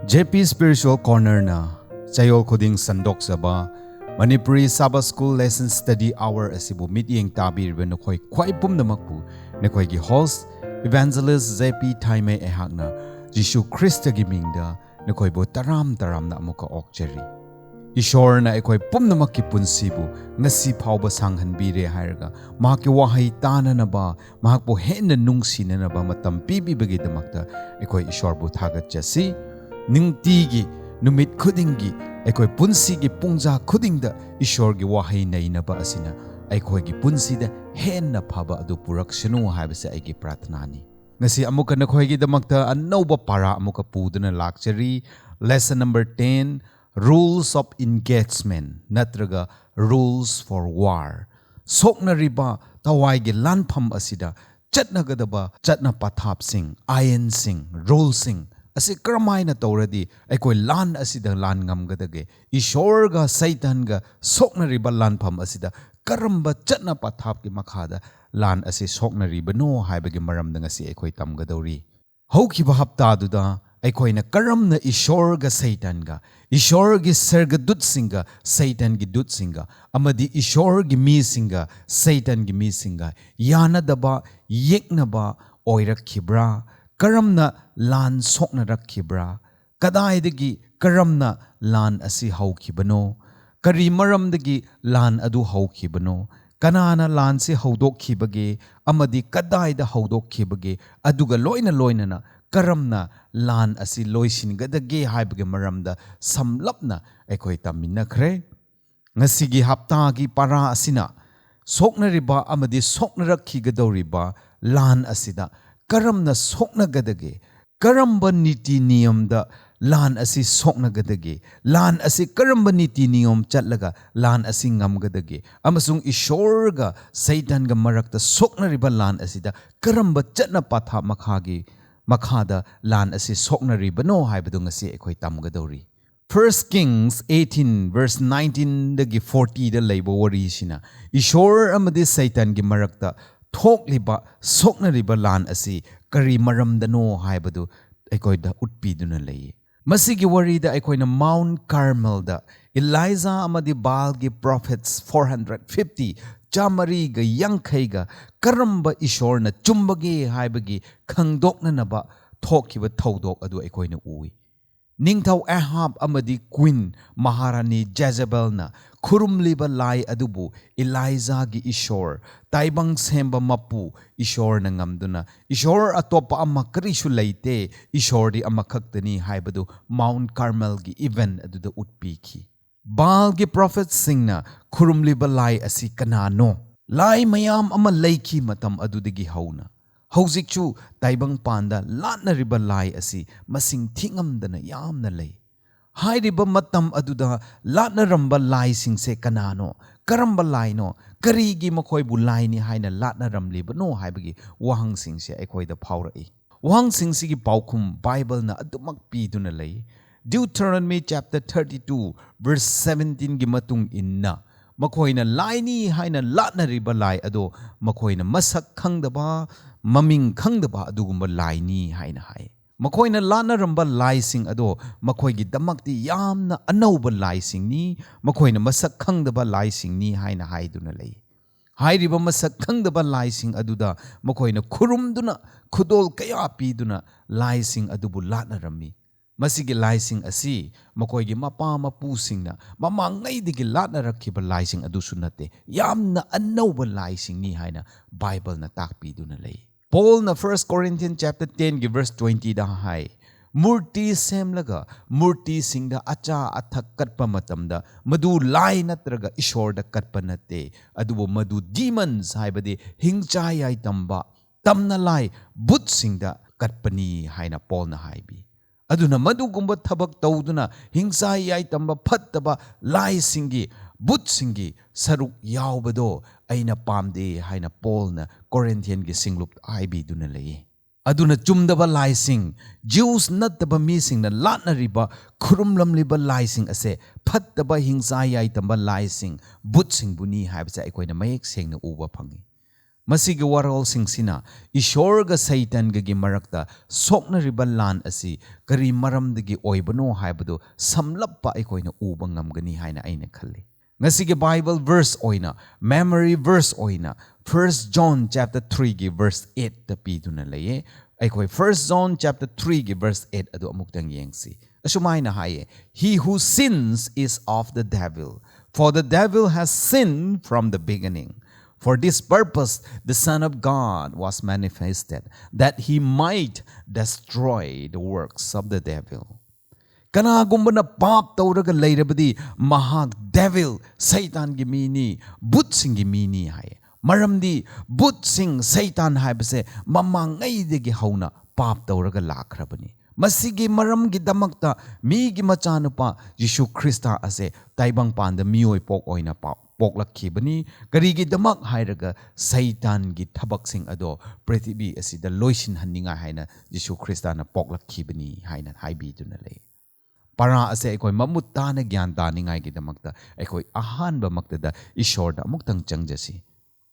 JP Spiritual Corner na chayol khuding sandok saba Manipuri Sabbath School Lesson Study Hour asibu mityeng tabiriba nakhoi khwai pumnamakpu nakhoi gi host Evangelist JP Thaime ehakna Jishu Christ gi mingda nakhoi bo taram na amuka okcheri Ishor na akhoi pumnamakki punsibu ngasi phawba sanghanbire hairaga mahaki wahai tananaba mahakbo henna nungsinanaba matam pibibagi damakta akhoi ishor bu thagat jasi Ningtigi numit khudingi aikoi punsi gi pungja khudingda ishor gi wahai nainaba asina aikoi gi punsi da henna phaba adu puraksanu haibase aigi prathnani ngasi amuka nakhoi gi damakta anauba para amuka puduna lakchari lesson number 10 rules of engagement natraga rules for war sokna riba tawai gi lanpham asida chatnagadaba chatna pathap sing ayen sing rule sing Asi karamay na tauradi ay ko'y lan asida lan ngamgadage. Ishor ga Satan ga sok na riba lan pam asida karamba chat na pathap ki makhada lan asi sok na riba no hay bagi maram na nga si ay ko'y tamgadawri. How kiba hapta duda ay ko'y na karam na ishor ga Satan ga. Ishor gi serga dut singa Satan gi dut singa. Amadi ishor gi mi singa Satan gi mi singa. Yana daba yek na ba oirak kibra. Karamna lan sokna rakhibra kadaidagi karamna lan asi haukhibano kari maramdagi lan adu haukhibano kanana lan si haudokhibage amadi kadaida haudokhibage aduga loina na karamna lan asi loisingadage haibage maramda samlapna aikoi taminakhre ngasigi haptagi para asina sokna riba amadi sokna rakhigadoriba lan asida Karamna sokna gadage, karamba niti niyamda lan asi sokna gadage, lan asi karamba niti niyam chatlaga lan asi ngam gadage. Amasung ishor ga Satan ga marakta sokna riba lan asida karamba chatna patha makhada lan asi sokna riba no haibadu ngasi ekoi tamgadori. 1 Kings 18 verse 19 dagi 40 da laibo wari sina. Ishor amadi Satan gi marakta Thok liba sokna riba lan asi kari maramdano haibadu aikoi da utpiduna lay. Masigi wari da aikoi na Mount Carmel da Elijah amadi Baal gi prophets 450 chamari ga yankai ga karamba ishor na chumbagi haibagi khangdok na naba thokiba thodok adu aikoi na ui. Ningthau Ahab amadi Queen Maharani Jezebel na khurumliba lai adubu Elijah gi ishor taibang semba mapu ishor na ngamduna ishor atopa ama karishu laite ishor di ama khaktani haibadu Mount Carmel gi event aduda utpiki Baal gi prophets singna khurumliba lai asi kanano lai mayam ama laiki matam adudagi hauna Hawzikchu taibang panda latna riba lai asi masing thingamdana yamna lay. Hai riba matam aduda latna ramba lai singse kanano karamba lai no karigi makoy bu lai ni haina latna ramliba no haibagi wahang singse akoy da phawrai. Wahang singse gi paukum Bible na adumak piduna lay. Deuteronomy chapter 32 verse 17 gi matung inna. Makoy na lai ni haina latna riba lai ado makoy na masak khangdaba maming khangdaba adugumba lai ni haina hai. Makoy na lana ramba lai sing ado makoy gi damakti yamna anauba lai sing ni makoy na masak khangdaba lai sing ni haina haiduna lay. Hai riba masak khangdaba lai sing aduda makoy na khurumduna khudol kaya piduna lai sing adubu latna rammi. Masigi lai sing asi makoy gi mapa mapu sing na mamangay digi latna rakhiba lai sing adu sunate yamna anauba lai sing ni haina Bible na takpiduna lay. Paul na 1 Corinthians chapter 10 gi verse 20 da hai murti semlaga murti singda acha athak katpa matamda madu lai natraga ishor da katpa nate adubo madu demons haibadi hingchai ai tamba tamna lai but singda katpani haina Paul na haibi aduna madu gumba thabak tawduna hingchai ai tamba phattaba lai singi but singi saruk yaubado aina pamde haina Paul na Corinthian gi singlup aibi duna lay. Aduna chumdaba lai sing Jews nataba mi sing na latna riba khurumlam liba lai sing ase phattaba hingsa yai tamba lai sing but sing buni haibsa aikoi na mayek seng na uba phangi. Masigi warolsingsina Ishorga Satankagi marakta soknariba lan asi kari maramdagi oibano haibado samlappa aikoina uba ngamgani haina aina khalli. Ngasige Bible verse oina, memory verse oina, 1 John chapter 3 gi verse 8 ta piduna laye. Aikoi 1 John chapter 3 gi verse 8 adu amuktang yengsi. Ashumaina haye, he who sins is of the devil, for the devil has sinned from the beginning. For this purpose the Son of God was manifested, that he might destroy the works of the devil. Kanagumba na pap tauraga layrabadi mahag devil Satan gimini butsing gimini hai. Maramdi butsing Satan hai base mamangay degi hauna pap tauraga lakrabani. Masigi maram gi damakta mi gi machanupa Yeshu Krista ase taibang panda miyoy pok oina pa poklakkibani karigi damak hairaga Satan gi thabaksing ado prithibi asida loisin hanninga haina Yeshu Krista na poklakkibani haina haibiduna lay. Para ase aikoi mamut tana gyan taningai gi damakta aikoi ahanba maktada Ishorda amuktang changjasi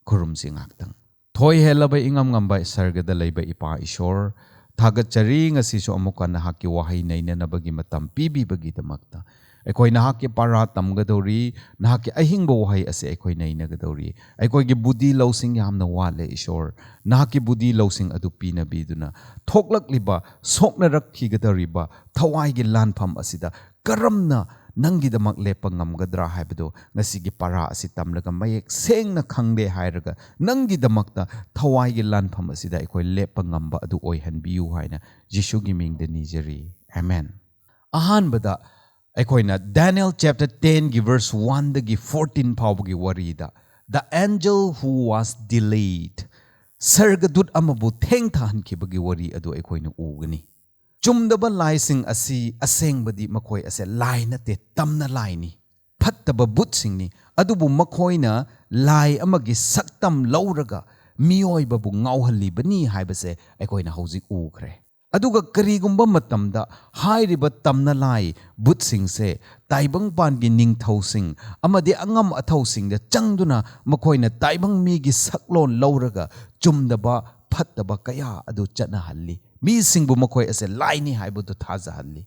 khurumsi ngaktang. Thoi helaba ingam ngamba sargada layba ipa Ishor Thagachari ngasiso amuka nahaki wahay nainanabagi matam pibibagi damakta. Aikoi nahaki para tamgadori, nahaki ahingba wahay ase aikoi nainagadori. Aikoi gi budi lausing yamna wale Ishor. Nahaki budi lausing adu pinabiduna. Thoklak liba, sokna rakhigadariba, thawai gi lanpam asida, karamna nangi damak lepa ngamgadra haibado ngasigi para asi tamlaga mayek sengna khangde hairaga nangi damakta thawai gi lanpham asida aikoi lepa ngamba adu oihanbiu haina Jishu gi mingda nijari. Amen. Ahanbada aikoina Daniel chapter 10 gi verse 1 dagi 14 phawgi warida the angel who was delayed sargadut amabu thengthan khibagi wari adu aikoina ugani. Chumdaba laising asi asengbadi makoi ase lai nate tamna lai ni phattaba butsing ni adubu makoi na lai amagi saktam lauraga mioi babu ngauhalli bani haibase aikoina hauji ukre. Aduga karigumba matamda hairiba tamna lai butsing se taibang pan gi ningthausing amadi angam athausing da changduna makoina taibang mi gi saklon lauraga chumdaba phattaba kaya adu chana halli. Mi singbu makoi ase laini haibudu thazahalli.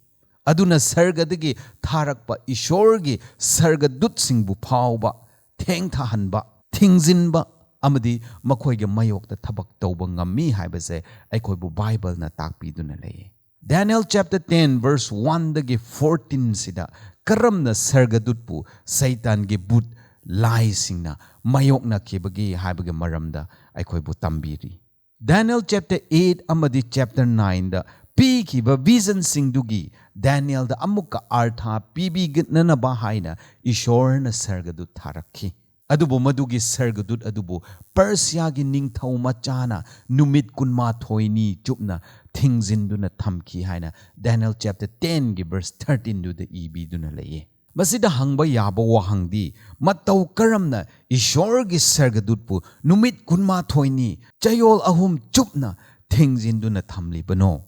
Aduna sargadagi tharakpa Ishorgi sargadut singbu phawba, thengthahanba, thingzinba, amadi makoiga mayokta thabak tawba ngammi haibase aikoibu Bible na takpiduna laye. Daniel chapter 10 verse 1 dagi 14 sida karamna sargadutpu Satan gi but lai singna mayokna kibagi haibagi maramda aikoibu tambiri. Daniel chapter 8 amadi chapter 9 da pikiba vision singdugi Daniel da amukka artha pibi gitnana ba haina Ishor na sargadut tharakhi. Adubu madugi sargadut adubu Persia gi ningthau machana numit kunma thoini chupna thingzinduna thamki haina Daniel chapter 10 gi verse 13 du da ibi duna laye. Masida hangba yaba wahangdi matau karamna Ishorgi sargadutpu numit kunma thoini chayol ahum chupna thingzinduna thamli bano.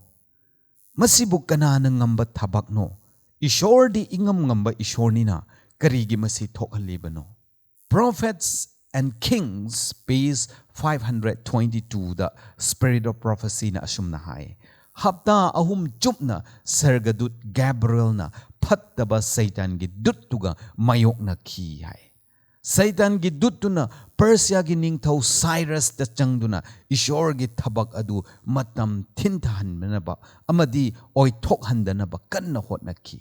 Masibu kanana ngamba thabakno Ishordi ingam ngamba Ishornina karigi masi thokhalli bano. Prophets and Kings page 522 the spirit of prophecy na asumna hai. Hapta ahum chupna sargadut Gabriel na phattaba Satan gi duttuga mayokna khi hai. Satan gi duttuna Persia gi ningthau Cyrus ta changduna Ishor gi thabak adu matam thinthanbanaba amadi oithokhandanaba kanna hotnakhi.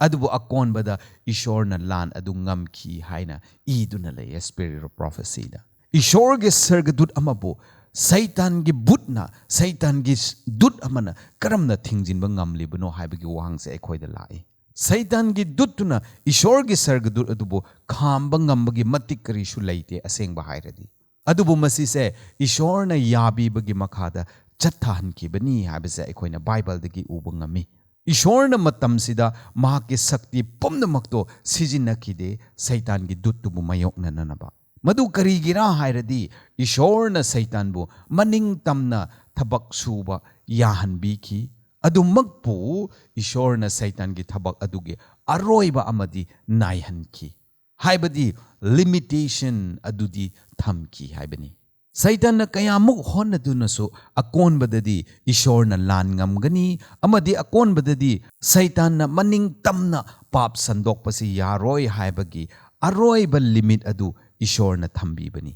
Adubu akonbada Ishor na lan adu ngamki haina iduna lay spirit of prophecy da. Ishor gi sargadut amabu Satan gi butna Satan gi dut amana karamna thingjinba ngamlibano haibagi wahangse aikhoida lai. Satan gi duttuna Ishor gi sargadut adubu khamba ngambagi matik karishu laite asengba hairadi. Adubu masise Ishor na yabi bagi makhada chathahanki bani habise aikhoina Bible dagi uba ngami. Ishor na matam sida mahaki sakti pumnamakto sizinakide Satan gi duttubu mayokna nanaba. Madu karigira hairadi Ishor na Satan bu maning tamna thabak suba yahanbiki. Adumagpu Ishor na Satan gi thabak adugi aroiba amadi naihanki. Haibadi limitation adudi thamki haibani. Satan kayamuk honnadunasu akon badadi ishor na lan ngamgani amadi akon badadi Satan na maning tamna pap sandok pasi yaroi haibagi aroi ba limit adu ishor na thambibani.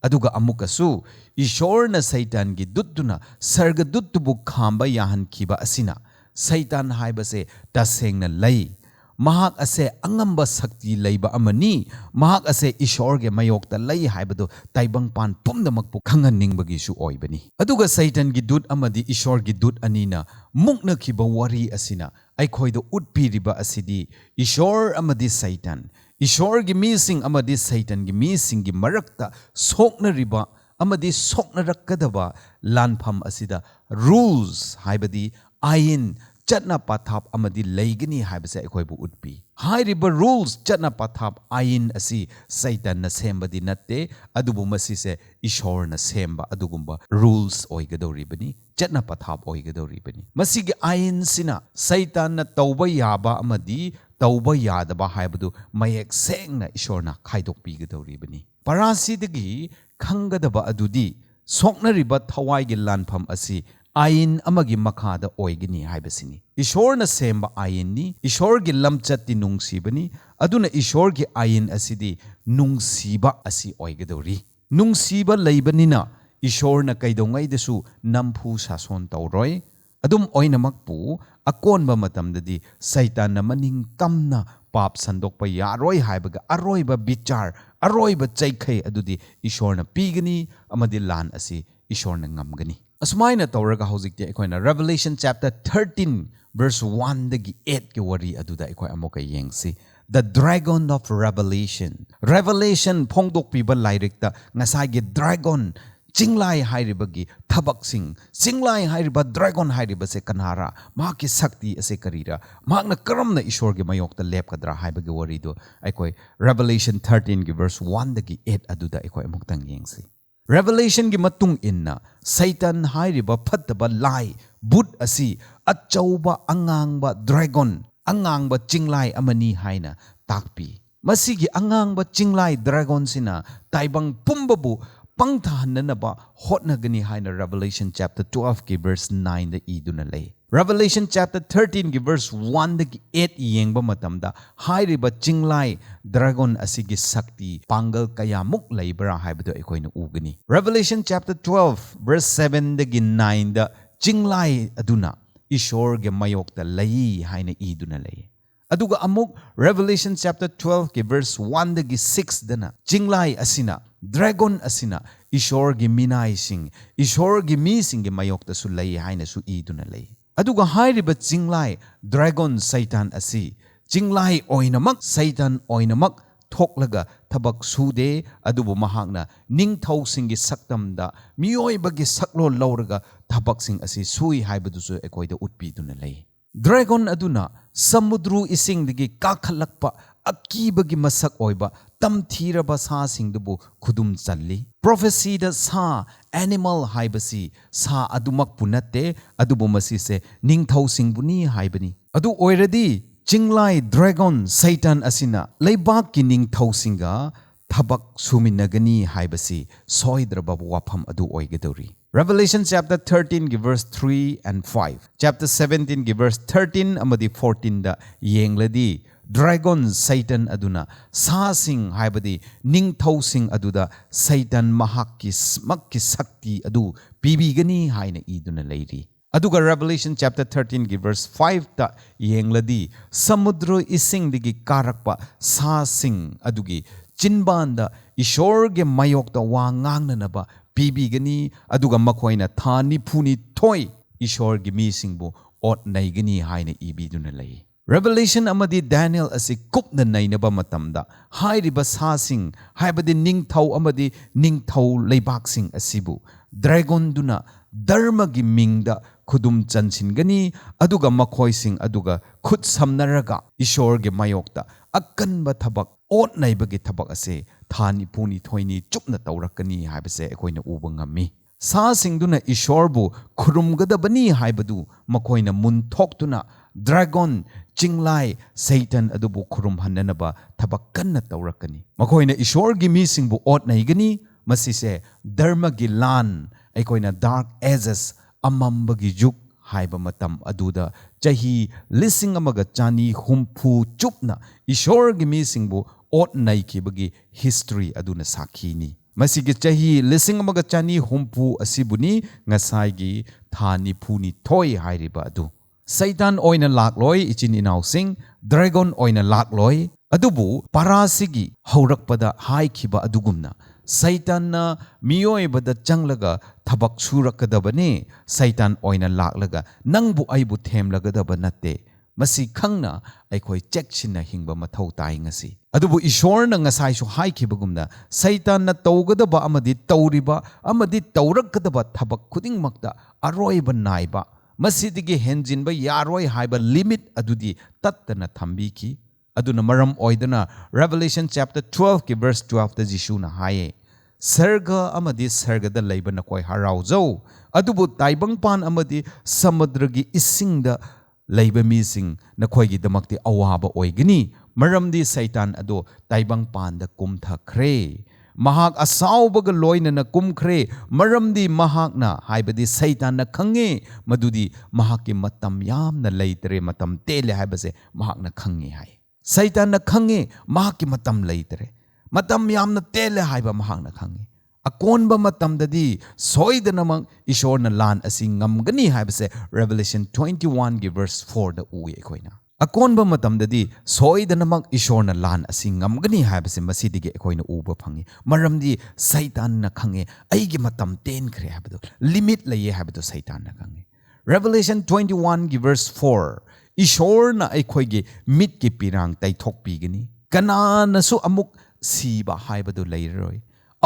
Aduga amukasu ishor na Satan gi duttuna sarga duttubu khamba yahan kiba asina Satan haibase taseng na lay. Mahak ase angamba sakti layba amani mahak ase ishor ge mayokta lay haibado taibang pan pumdamakpu khanganingbagi su oibani. Aduga Satan gi dut amadi ishor gi dut anina mukna kiba wari asina aikhoido utpiriba asidi ishor amadi Satan ishor gi mising amadi Satan gi mising gi marakta sokna riba amadi sokna rakkadaba lanpham asida rules haibadi ayin Chatna pathap amadi laygani haibase aikhoibu utpi. Hairiba rules chatna pathap ayin asi Satan na sembadi natte adubu masise ishor na semba adugumba rules oigadoribani chatna pathap oigadoribani. Masigi ayin sina Satan na tauba yaba amadi tauba yadaba haibadu mayek seng na ishor na khaidokpigadoribani. Parasidagi khangadaba adudi soknariba thawai gi lanpham asi ayin amagi makhada oigini haibasini. Ishor na semba ayin ni ishor gi lamchati nungsibani aduna ishor gi ayin asidi nungsiba asi oigadori. Nungsiba leibanina ishor na kaidongai desu namphu sason tauroi adum oinamakpu akonba matamdadi Satan na maning tamna pap sandokpa yaroi haibaga aroiba bichar aroiba chaikhai adudi ishor na pigani amadi lan asi ishor na ngamgani. Asmaina tauraga hojikti aikoina Revelation chapter 13 verse 1 dagi 8 ke wari aduda aikoi amoka yengsi. The dragon of revelation. Revelation phongdok piba lairikta ngasagi dragon jinglai hairibagi thabak sing jinglai hairiba dragon hairiba se kanhara maki sakti ase karira makna karamna ishor ge mayokta lepkadra haibagi wari do aikoi Revelation 13 ge verse 1 dagi 8 aduda aikoi amoktang yengsi. Revelation gi matung inna Satan hairiba phattaba lai but asi achauba angangba dragon angangba jinglai amani haina takpi. Masigi angangba jinglai dragon sina taibang pumbabu pangthahananaba hotnagani haina Revelation chapter 12 ki verse 9 da iduna lay. Revelation chapter 13 ki verse 1 da ki 8 yengba matamda hairiba jinglai dragon asigi sakti pangal kaya muk laibra haibado aikoina ugani. Revelation chapter 12 verse 7 da ki 9 da jinglai aduna ishor ge mayokta lay haina iduna lay. Aduga amuk Revelation chapter 12 ki verse 1 da ki 6 dana jinglai asina dragon asina ishor ge minai sing ishor ge mi sing ge mayokta su lay haina su iduna lay. Aduga hairiba jinglai dragon Satan asi jinglai oinamak Satan oinamak thoklaga thabak sude adubu mahakna ningthau singi saktamda miyoibagi saklo lauraga thabak sing asi sui haibadusu ekoida utpiduna lay. Dragon aduna samudru ising digi kakhalakpa akibagi masak oiba tamthiraba sa singdubu khudum challi. Prophecy da sa animal haibasi sa adumak punate adubu masise ningthau singbuni haibani. Adu oiradi jinglai dragon Satan asina leibak ki ningthau singa thabak suminagani haibasi soidraba wafam adu oigadori. Revelation chapter 13 ki verse 3 and 5. Chapter 17 ki verse 13 amadi 14 da yengladi dragon Satan aduna sa sing haibadi ningthau sing aduda Satan mahakki makki sakti adu pibigani haina iduna leiri. Aduga Revelation chapter 13 ki verse 5 ta yengladi samudro ising digi karakpa sa sing adugi chinbanda ishor ge mayokta wa ngangnanaba pibigani aduga makhoina thani phuni thoi ishor ge mi singbu ot naigani haina ibiduna lei. Revelation amadi Daniel asi kupna nainaba matamda hairiba sa sing haibadi ningthau amadi ningthau leibak sing asibu dragon duna dharma gi mingda khudum chansingani aduga makhoi sing aduga khut samnaraga ishor ge mayokta akanba thabak ot naibagi thabak ase thani puni thoini chupna taurakani haibase ekoina uba ngami. Sa singduna ishorbu khurumgadabani haibadu makoina munthokduna dragon jinglai Satan adubu khurum hananaba thabak kanna taurakani. Makoina ishor gi mi singbu ot naigani masise dharma gi lan aikoina dark ages amambagi juk haiba matam aduda chahi lising amaga chani humpu chupna ishor gi mi singbu ot nai ki bagi history aduna sakhini masigi chahi lising amaga chani humpu asibuni ngasai gi thani phuni thoi hairiba adu Satan oina lakloi ichin inausing dragon oina lakloi adubu parasigi haurakpada haikhiba adugumna Satan na miyoibada changlaga thabak surakadabane Satan oina laklaga nangbu aibu themlagadaba natte masi khangna aikhoi chekchina hingba mathau tai ngasi adubu ishor na ngasai su haikibagumna Satan na tawgadaba amadi tawriba amadi tawrakadaba thabak khuding makta aroiba naiba masidigi henjinba yaroi haiba limit adudi tattana thambiki aduna maram oidana Revelation chapter 12 ki verse 12 ta Jishu na haye sarga amadi sarga da leiba na koi harauzau adubu taibangpan amadi samudragi isingda leiba mising na koi gi damakti awaba oigini maramdi Satan ado taibangpan da kumthakre mahak asaubaga loina na kumkhre maramdi mahak na haibadi Satan na khange madudi mahaki matam yamna leitre matam tele haibase mahak na khange hai Satan na khange mahaki matam leitre matam yamna tele haiba mahak na khange akonba matam dadi soidanamang ishor na lan asi ngamgani haibase Revelation 21 gi verse 4 da uwi ekoina akonba matam dadi soidanamang ishor na lan asi ngamgani haibase masidigi ekoina uba phangi maramdi Satan na khange aigi matam ten khre habado limit laye habado Satan na khange Revelation 21 gi verse 4 ishor na ekoigi mit ki pirang tai thok pigani kanana su amuk siba haibado leiroi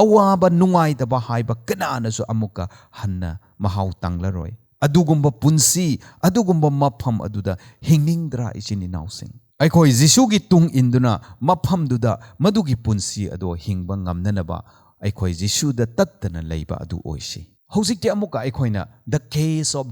awaba nungai daba haiba kanana su amuka hanna mahau tanglaroi adugumba punsi adugumba mapham aduda hingningdra ichini nausing aikhoi Jishu gi tung induna mapham duda madugi punsi ado hingba ngamnanaba aikhoi Jishu da tattana leiba adu oishi hojikti amuka aikhoina the case of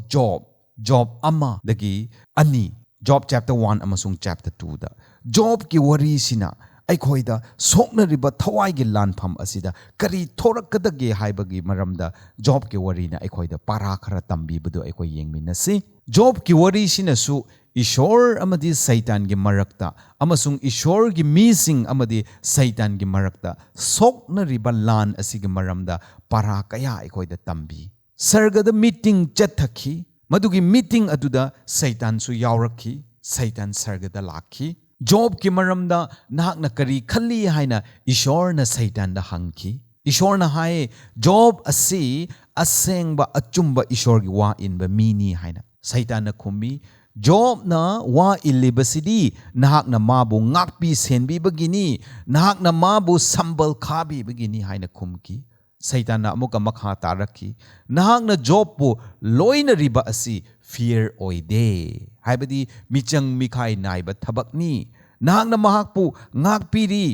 Job ama dagi ani Job chapter 1 amasung chapter 2 da Job ki wari sina aikhoida soknariba thawai lanpham asida kari thorakadage haibagi maramda Job ki wari na aikhoida para khara tambi budu aikoi yengminasi Job ki wari sina su ishor amadi Satan gi marakta amasung ishor gi mising amadi Satan gi marakta soknariba lan asigi maramda para kaya aikhoida tambi sargada meeting chathakhi madugi meeting aduda Satan su yaurakhi Satan sargada lakhi Job ki maramda nahakna kari khalli haina ishor na Satan da hangki ishor na hai Job asi asengba achumba ishor gi wa inba mini haina Satan na khumi Job na wa ilibasidi nahakna mabu ngakpi senbi bagini nahakna mabu sambal khabi bagini haina khumki Satan na amuka makha tarakhi nahakna Job pu loina riba asi fear oide haibadi michang mikhai naiba thabakni nahakna mahakpu ngakpiri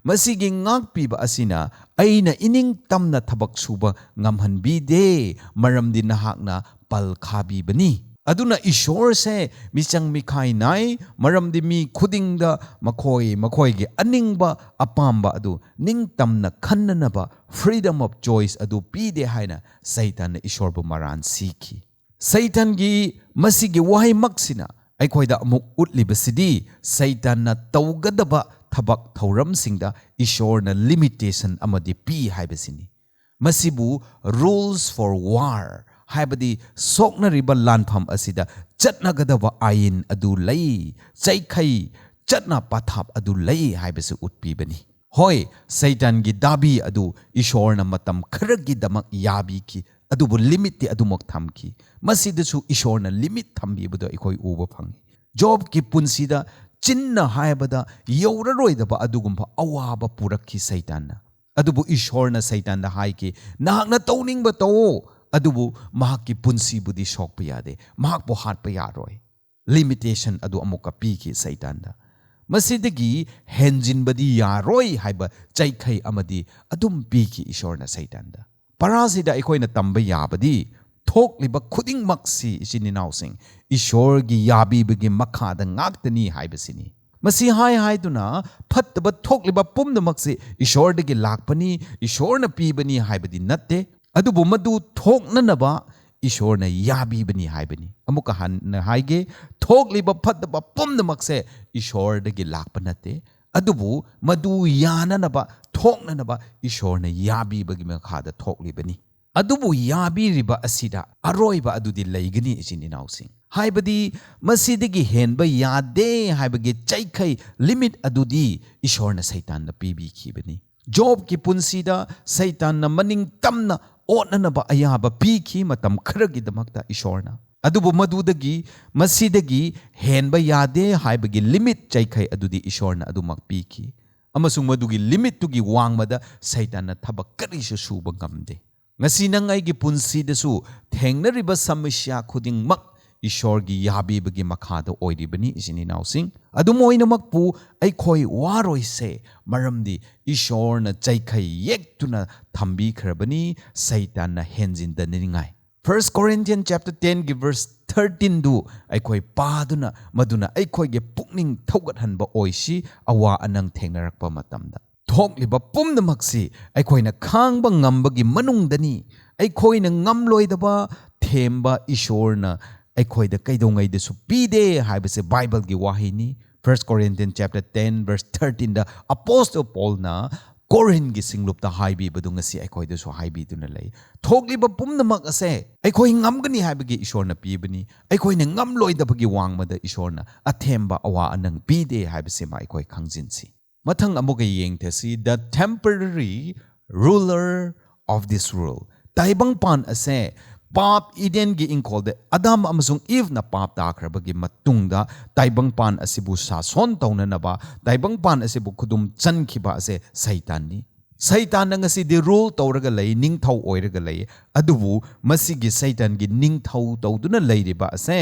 masigi ngakpiba asina aina ining tamna thabak suba ngamhanbide maramdi nahakna pal khabi bani aduna ishor se michang mikhai nai maramdi mi khudingda makhoi gi aningba apamba adu ningtamna khannanaba freedom of choice adu pide haina Satan na ishor bu maran sikhi Satan gi masigi wahai maksina aikhoida amuk utlibasidi Satan na tawgadaba thabak thauramsingda ishor na limitation amadi pi haibasini masibu rules for war haibadi soknariba lanpham asida chatnagadaba ayin adu lei chaikhai chatna pathap adu lei haibasu utpibani hoi Satan gi dabi adu ishor na matam kharagi damak yabi ki adubu limit ti adumok thamki masidasu ishor na limit thambibado ikoi uba phangi Job ki punsida chinna haibada yoraroidaba adugumba awaba purakki Satan na adubu ishor na Satan da haiki nahakna tawningba tawo adubu mahakki punsi budi shokpa yade mahakpo hatpa yaroi limitation adu amuka piki Satan da masidagi henjinbadi yaroi haiba chaikhai amadi adum piki ishor na Satan da parasida ikoina tamba yabadi thokliba khudingmaksi ichini nausing ishor gi yabi bigi makha da ngaktani haibasini Masi hai tuna phattaba thokliba pumnamakse ishordagi lakpani ishorna pibani haibadi natte adubu madu thoknanaba ishorna yabibani haibani amuka hanna haige thokliba phattaba pumnamakse ishordagi lakpa natte adubu madu yananaba thoknanaba ishorna yabibagi makhada thoklibani adubu yabiriba asida aroiba adudi leigani isininausing haibadi masidagi henba yade haibagi chaikai limit adudi ishorna saitan na pibi khibani job ki punsida saitan na maning tamna onanaba ayaba piki matam kharagi damakta ishorna adubu madudagi masidagi henba yade haibagi limit chaikai adudi ishorna adumak piki amasung madugi limit tugi wangmada saitan na thabak karisu suba ngamde ngasi nangai punsida thengnariba samasya khudingmak ishorgi yabibagi makhada oiribani isininausing adumoinamakpu aikhoi waroise maramdi ishorna chaikai yektuna thambi khrabani satan na henjin daningai 1 Corinthians chapter 10 gi verse 13 du aikhoi paduna maduna aikhoi ge pukning thogat hanba oisi awa anang thengnarakpa matamda thokliba pumnamaksi aikhoina khangba ngambagi manungdani aikhoina ngamloidaba themba ishorna aikhoida kaidongai su pide haibase bible gi wahini 1 Corinthians chapter 10 verse 13 da apostle Paul na Corinth gi singlupta haibi badunga si aikhoida su haibi tuna lei thokliba pumnamak ase aikhoi ngamgani haibagi ishorna pibani aikhoina ngamloidabagi wangmada ishorna athemba awa anang pide haibase ma aikhoi khangjinsi mathang amuga yengthasi the temporary ruler of this world taibang pan ase pap iden gi ingkolde adam amasung eve na pap takrabagi matungda taibang pan asibu sason taunanaba taibang pan asibu khudum chankhiba ase saitan ni saitan ngasi di rule tawraga lei ningthau oiraga lei adubu masigi saitan gi ningthau tawduna leiriba ase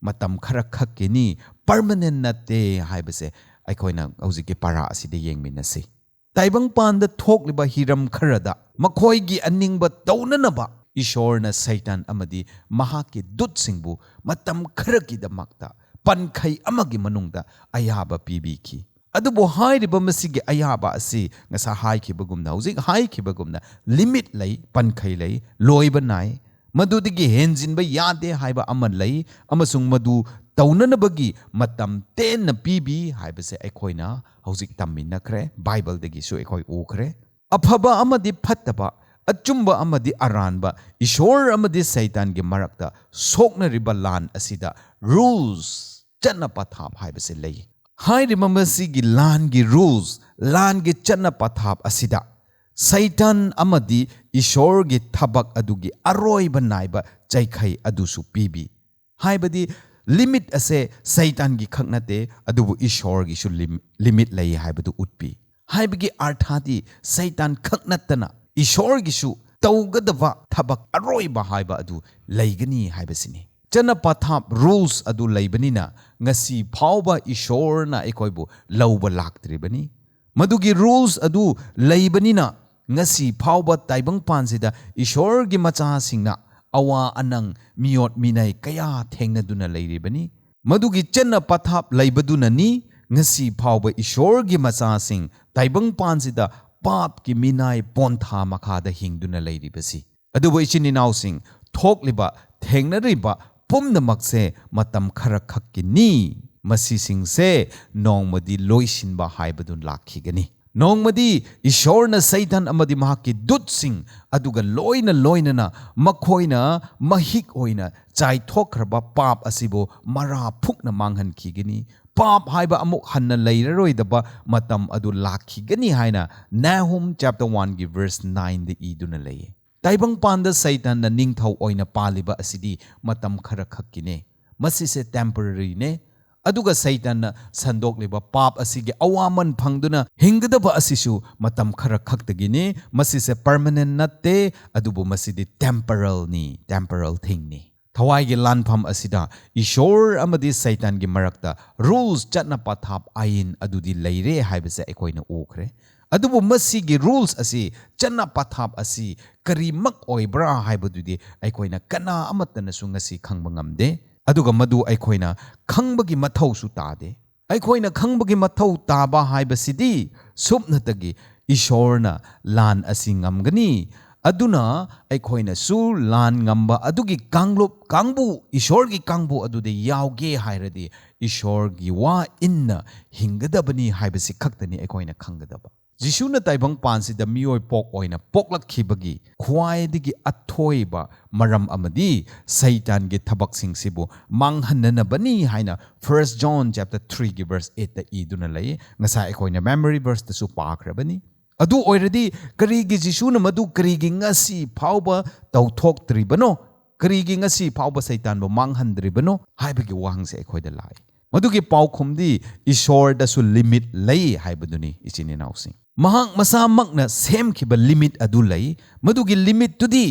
matam khara khakkeni permanent natte haibase aikhoina hojiki para aside yengminasi taibang panda thokliba hiram kharada makhoigi aningba taunanaba ishorna saitan amadi mahaki dut singbu matam kharaki damakta pankhai amagi manungda ayaba pibiki adubo hairiba masigi ayaba asi ngasa haikibagumna hojik haikibagumna limit lei pankhai lei loiba nai madudigi henjinba yade haiba aman lei amasung madu taunanabagi matam ten pibi haibase aikhoina hojik tamminakre bible dagi su aikoi ukhre aphaba amadi phattaba achumba amadi aranba ishor amadi saitan gi marakta soknariba lan asida rules channa pathap haibase lei hairima masigi lan gi rules lan gi channa pathap asida saitan amadi ishor gi thabak adugi aroiba naiba chaikhai adusu pibi haibadi limit ase saitan gi khaknate adubu ishor gi su limit lei haibadu utpi haibagi arthati saitan khaknatana ishor gi su tawgadaba thabak aroiba haiba adu leigani haibasini chana pathap rules adu leibanina ngasi phawba ishor na ekoibu lawba laktribani madugi rules adu leibanina ngasi phawba taibang pansida ishor gi macha singna awa anang miyot minai kaya thengnaduna leiribani madugi chenna pathap leibaduna ni ngasi phawba ishor gi macha sing taibang pansida pap ki minai pontha makhada hingduna leiribasi adubo ichininau sing thokliba thengnariba pumnamakse matam khara khakki ni masi singse nongmadi loisinba haibadun lakhigani nongmadi ishorna saitan amadi mahaki dut sing aduga loina na makhoina mahik oina chai thokhraba pap asibo mara phukna manghan khigani pap haiba amuk hanna leiraroidaba matam adu lakhigani haina Nahum chapter 1 gi verse 9 de iduna leye taibang panda saitan na ningthau oina paliba asidi matam khara khakkine masise temporary ne aduga saitan na sandokliba pap asigi awaman phangduna hingdaba asisu matam khara khaktagine masise permanent natte adubu masidi temporal thing ni thawai gi lanpham asida ishor amadi saitan gi marakta rules chatna pathap ain adudi leire haibase ekoina ukhre adubu masigi rules asi chatna pathap asi karimak oibra haibadudi ekoina kana amatana su ngasi khangba ngamde aduga madu aikhoina khangbagi mathau su tade ꯑꯩꯈꯣꯏꯅ ꯈꯪꯕꯒꯤ ꯃꯊꯧ ꯇꯥꯕ ꯍꯥꯏꯕꯁꯤꯗꯤ ꯁꯨꯞꯅꯇꯒꯤ ꯏꯁꯣꯔꯅ ꯂꯥꯟ ꯑꯁꯤ ꯉꯝꯒꯅꯤ ꯑꯗꯨꯅ ꯑꯩꯈꯣꯏꯅꯁꯨ ꯂꯥꯟ ꯉꯝꯕ ꯑꯗꯨꯒꯤ ꯀꯥꯡꯕꯨ ꯏꯁꯣꯔꯒꯤ ꯀꯥꯡꯕꯨ ꯑꯗꯨꯗ ꯌꯥꯎꯒꯦ ꯍꯥꯏꯔꯗꯤ ꯏꯁꯣꯔꯒꯤ ꯋꯥ ꯏꯟꯅ ꯍꯤꯡꯒꯗꯕꯅꯤ ꯍꯥꯏꯕꯁꯤ ꯈꯛꯇꯅꯤ ꯑꯩꯈꯣꯏꯅ ꯈꯪꯒꯗꯕ ꯖꯤꯁꯨꯅ ꯇꯥꯏꯕꯪꯄꯥꯟꯁꯤꯗ ꯃꯤꯑꯣꯏ ꯄꯣꯛ ꯑꯣꯏꯅ ꯄꯣꯛꯂꯛꯈꯤꯕꯒꯤ ꯈ꯭ꯋꯥꯏꯗꯒꯤ ꯑꯊꯣꯏꯕ ꯃꯔꯝ ꯑꯃꯗꯤ ꯁꯩꯇꯥꯟꯒꯤ ꯊꯕꯛꯁꯤꯡꯁꯤꯕꯨ ꯃꯥꯡꯍꯟꯅꯅꯕꯅꯤ ꯍꯥꯏꯅ 1 John chapter 3 verse 8 ꯏꯗꯨꯅ ꯂꯩ ꯉꯁꯥꯏ ꯑꯩꯈꯣꯏꯅ ꯃꯦꯃꯣꯔꯤ ꯚꯔꯁꯇꯁꯨ ꯄꯥꯈ꯭ꯔꯕꯅꯤ ꯑꯗꯨ ꯑꯣꯏꯔꯗꯤ ꯀꯔꯤꯒꯤ ꯖꯤꯁꯨꯅ ꯃꯗꯨ ꯀꯔꯤꯒꯤ ꯉꯁꯤ ꯐꯥꯎꯕ ꯇꯧꯊꯣꯛꯇ꯭ꯔꯤꯕꯅꯣ ꯀꯔꯤꯒꯤ ꯉꯁꯤ ꯐꯥꯎꯕ ꯁꯩꯇꯥꯟꯕꯨ ꯃꯥꯡꯍꯟꯗ꯭ꯔꯤꯕꯅꯣ ꯍꯥꯏꯕꯒꯤ ꯋꯥꯍꯪꯁꯦ ꯑꯩꯈꯣꯏꯗ ꯂꯥꯛꯏ ꯃꯗꯨꯒꯤ ꯄꯥꯎꯈꯨꯝꯗꯤ ꯏꯁꯣꯔꯗꯁꯨ ꯂꯤꯃꯤꯠ ꯂꯩ ꯍꯥꯏꯕꯗꯨꯅꯤ ꯏꯆꯤꯟ ꯏꯅꯥꯎꯁꯤꯡ ꯃꯍꯥꯛ ꯃꯁꯥꯃꯛꯅ ꯁꯦꯝꯈꯤꯕ ꯂꯤꯃꯤꯠ ꯑꯗꯨ ꯂꯩ ꯃꯗꯨꯒꯤ ꯂꯤꯃꯤꯠꯇꯨꯗꯤ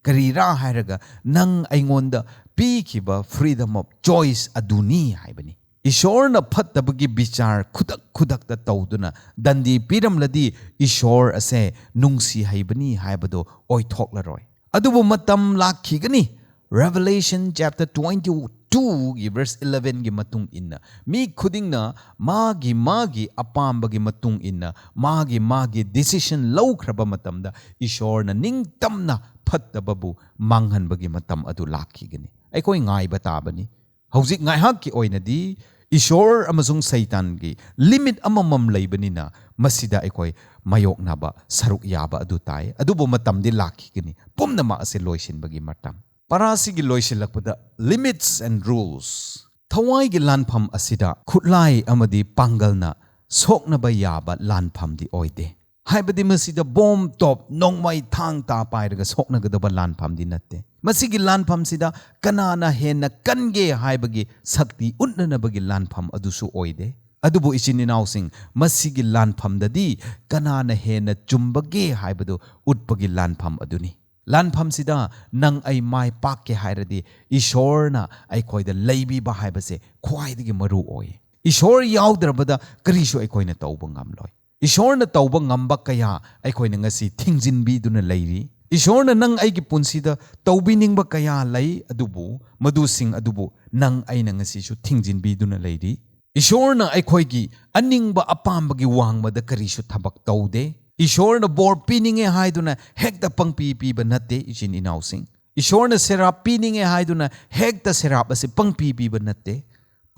ꯀꯔꯤꯔꯥ ꯍꯥꯏꯔꯒ ꯅꯪ ꯑꯩꯉꯣꯟꯗ ꯄꯤꯈꯤꯕ ꯐ꯭रीडम ꯑꯣꯐ ꯆꯣꯏꯁ ꯑꯗꯨꯅꯤ ꯍꯥꯏꯕꯅꯤ ꯏꯁꯣꯔꯅ ꯐꯠꯇꯕꯒꯤ ꯕꯤꯆꯥꯔ ꯈꯨꯗꯛꯇ ꯇꯧꯗꯨꯅ ꯗꯟꯗꯤ ꯄꯤꯔꯝꯂꯗꯤ ꯏꯁꯣꯔ ꯑꯁꯦ ꯅꯨꯡꯁꯤ ꯍꯩꯕꯅꯤ ꯍꯥꯏꯕꯗꯣ ꯑꯣꯏꯊꯣꯛꯂꯔꯣꯏ ꯑꯗꯨꯕꯨ ꯃꯇꯝ ꯂꯥꯛꯈꯤꯒꯅꯤ Revelation chapter 22 verse 11 ꯃꯇꯨꯡ ꯏꯟꯅ ꯃꯤ ꯈꯨꯗꯤꯡꯅ ꯃꯥꯒꯤ ꯑꯄꯥꯝꯕꯒꯤ ꯃꯇꯨꯡ ꯏꯟꯅ ꯃꯥꯒꯤ ꯗꯤꯁꯤಷꯟ ꯂꯧꯈ꯭ꯔꯕ ꯃꯇꯝꯗ ꯏꯁꯣꯔꯅ ꯅꯤꯡꯇꯝꯅ ꯐꯠꯇꯕꯕꯨ ꯃꯥꯡꯍꯟꯕꯒꯤ ꯃꯇꯝ ꯑꯗꯨ ꯂꯥꯛꯈꯤꯒꯅꯤ ꯑꯩꯈꯣꯏ ꯉꯥꯏꯕ ꯇꯥꯕꯅꯤ ꯍꯧꯖꯤꯛ ꯉꯥꯏꯍꯥꯛꯀꯤ ꯑꯣꯏꯅꯗꯤ ꯏꯁꯣꯔ ꯑꯃꯁꯨꯡ ꯁꯩꯇꯥꯟꯒꯤ ꯂꯤꯃꯤꯠ ꯑꯃꯃꯝ ꯂꯩꯕꯅꯤꯅ ꯃꯁꯤꯗ ꯑꯩꯈꯣꯏ ꯃꯥꯌꯣꯛꯅꯕ ꯁꯔꯨꯛ ꯌꯥꯕ ꯑꯗꯨ ꯇꯥꯏ ꯑꯗꯨꯕꯨ ꯃꯇꯝꯗꯤ ꯂꯥꯛꯈꯤꯒꯅꯤ ꯄꯨꯝꯅꯃꯛ ꯑꯁꯤ ꯂꯣꯏꯁꯤꯟꯕꯒꯤ ꯃꯇꯝ ꯄꯔꯥꯁꯤꯒꯤ ꯂꯣꯏꯁꯤꯜꯂꯛꯄꯗ ꯂꯤꯃꯤꯠꯁ ꯑꯦꯟ ꯔꯨꯜꯁ ꯊꯋꯥꯏꯒꯤ ꯂꯥꯟꯐꯝ ꯑꯁꯤꯗ ꯈꯨꯠꯂꯥꯏ ꯑꯃꯗꯤ ꯄꯥꯡꯒꯜꯅ ꯁꯣꯛꯅꯕ ꯌꯥꯕ ꯂꯥꯟꯐꯝꯗꯤ ꯑꯣꯏꯗꯦ ꯍꯥꯏꯕꯗꯤ ꯃꯁꯤꯗ ꯕꯣꯝ ꯇꯣꯞ ꯅꯣꯡꯃꯩ ꯊꯥꯡ ꯇꯥ ꯄꯥꯏꯔꯒ ꯁꯣꯛꯅꯒꯗꯕ ꯂꯥꯟꯐꯝꯗꯤ ꯅꯠꯇꯦ ꯃꯁꯤꯒꯤ ꯂꯥꯟꯐꯝꯁꯤꯗ ꯀꯅꯥꯅ ꯍꯦꯟꯅ ꯀꯟꯒꯦ ꯍꯥꯏꯕꯒꯤ ꯁꯛꯇꯤ ꯎꯠꯅꯅꯕꯒꯤ ꯂꯥꯟꯐꯝ ꯑꯗꯨꯁꯨ ꯑꯣꯏꯗꯦ ꯑꯗꯨꯕꯨ ꯏꯆꯤꯟ ꯏꯅꯥꯎꯁꯤꯡ ꯃꯁꯤꯒꯤ ꯂꯥꯟꯐꯝꯗꯗꯤ ꯀꯅꯥꯅ ꯍꯦꯟꯅ ꯆꯨꯝꯕꯒꯦ ꯍꯥꯏꯕꯗꯨ ꯎꯠꯄꯒꯤ ꯂꯥꯟꯐꯝ ꯑꯗꯨꯅꯤ ꯂꯥꯟꯐꯝꯁꯤꯗ ꯅꯪ ꯑꯩ ꯃꯥꯏ ꯄꯥꯛꯀꯦ ꯍꯥꯏꯔꯗꯤ ꯏꯁꯣꯔꯅ ꯑꯩꯈꯣꯏꯗ ꯂꯩꯕꯤꯕ ꯍꯥꯏꯕꯁꯦ ꯈ꯭ꯋꯥꯏꯗꯒꯤ ꯃꯔꯨ ꯑꯣꯏ ꯏꯁꯣꯔ ꯌꯥꯎꯗ꯭ꯔꯕꯗ ꯀꯔꯤꯁꯨ ꯑꯩꯈꯣꯏꯅ ꯇꯧꯕ ꯉꯝꯂꯣꯏ ꯏꯁꯣꯔꯅ ꯇꯧꯕ ꯉꯝꯕ ꯀꯌꯥ ꯑꯩꯈꯣꯏꯅ ꯉꯁꯤ ꯊꯤꯡꯖꯤꯟꯕꯤꯗꯨꯅ ꯂꯩꯔꯤ ꯏꯁꯣꯔꯅ ꯅꯪ ꯑꯩꯒꯤ ꯄꯨꯟꯁꯤꯗ ꯇꯧꯕꯤꯅꯤꯡꯕ ꯀꯌꯥ ꯂꯩ ꯑꯗꯨꯕꯨ ꯃꯗꯨꯁꯤꯡ ꯑꯗꯨꯕꯨ ꯅꯪ ꯑꯩꯅ ꯉꯁꯤꯁꯨ ꯊꯤꯡꯖꯤꯟꯕꯤꯗꯨꯅ ꯂꯩꯔꯤ ꯏꯁꯣꯔꯅ ꯑꯩꯈꯣꯏꯒꯤ ꯑꯅꯤꯡꯕ ꯑꯄꯥꯝꯕꯒꯤ ꯋꯥꯡꯃꯗ ꯀꯔꯤꯁꯨ ꯊꯕꯛ ꯇꯧꯗꯦ ꯏꯁꯣꯔꯅ ꯕꯣꯔ ꯄꯤꯅꯤꯡꯉꯦ ꯍꯥꯏꯗꯨꯅ ꯍꯦꯛꯇ ꯄꯪꯄꯤ ꯄꯤꯕ ꯅꯠꯇꯦ ꯏꯆꯤꯟ ꯏꯅꯥꯎꯁꯤꯡ ꯏꯁꯣꯔꯅ ꯁꯦꯔꯥꯞ ꯄꯤꯅꯤꯡꯉꯦ ꯍꯥꯏꯗꯨꯅ ꯍꯦꯛꯇ ꯁꯦꯔꯥꯞ ꯑꯁꯤ ꯄꯪꯄꯤ ꯄꯤꯕ ꯅꯠꯇꯦ